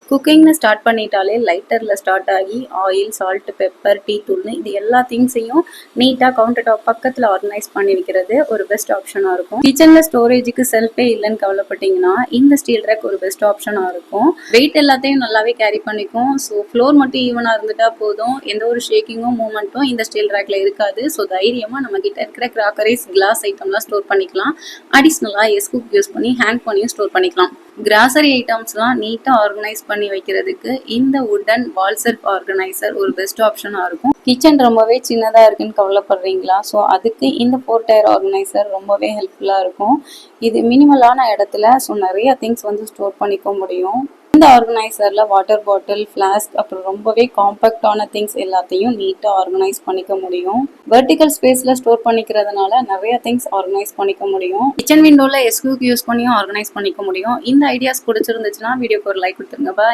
குக்கிங்னு start பண்ணிட்டாலே லைட்டரில் start ஆகி oil, salt, pepper, tea தூள்னு இது எல்லா திங்ஸையும் நீட்டாக கவுண்டர் டாப் பக்கத்தில் ஆர்கனைஸ் பண்ணி வைக்கிறது ஒரு பெஸ்ட் ஆப்ஷனாக இருக்கும். கிச்சனில் ஸ்டோரேஜுக்கு செல்ஃபே இல்லைன்னு கவலைப்பட்டீங்கன்னா இந்த ஸ்டீல் ரேக் ஒரு பெஸ்ட் ஆப்ஷனாக இருக்கும். வெயிட் எல்லாத்தையும் நல்லாவே கேரி பண்ணிக்கும். ஸோ ஃப்ளோர் மட்டும் ஈவனாக இருந்துட்டா போதும், எந்த ஒரு ஷேக்கிங்கும் மூமெண்ட்டும் இந்த ஸ்டீல் ரேக்கில் இருக்காது. ஸோ தைரியமாக நம்ம கிட்ட இருக்கிற கிராக்கரிஸ், கிளாஸ் ஐட்டம்லாம் ஸ்டோர் பண்ணிக்கலாம். அடிஷ்னலாக எஸ்குக் யூஸ் பண்ணி ஹேங் பண்ணியும் ஸ்டோர் பண்ணிக்கலாம். கிராசரி ஐட்டம்ஸ்லாம் நீட்டாக ஆர்கனைஸ் பண்ணி வைக்கிறதுக்கு இந்த வுடன் வால் செல்ஃப் ஆர்கனைசர் ஒரு பெஸ்ட் ஆப்ஷனாக இருக்கும். கிச்சன் ரொம்பவே சின்னதாக இருக்குன்னு கவலைப்படுறீங்களா? ஸோ அதுக்கு இந்த 4 டயர் ஆர்கனைசர் ரொம்பவே ஹெல்ப்ஃபுல்லாக இருக்கும். இது மினிமலான இடத்துல ஸோ நிறைய திங்ஸ் வந்து ஸ்டோர் பண்ணிக்க முடியும். இந்த ஆர்கனைசரில் வாட்டர் பாட்டில், ஃப்ளாஸ்க், அப்புறம் ரொம்பவே காம்பேக்டான திங்ஸ் எல்லாத்தையும் நீட்டாக ஆர்கனைஸ் பண்ணிக்க முடியும். வெர்டிக்கல் ஸ்பேஸில் ஸ்டோர் பண்ணிக்கிறதுனால நிறைய திங்ஸ் ஆர்கனைஸ் பண்ணிக்க முடியும். கிச்சன் விண்டோவில் எஸ்குக் யூஸ் பண்ணியும் ஆர்கனைஸ் பண்ணிக்க முடியும். இந்த ஐடியாஸ் பிடிச்சிருந்துச்சுன்னா வீடியோக்கு ஒரு லைக் கொடுத்துருங்க. பாய்.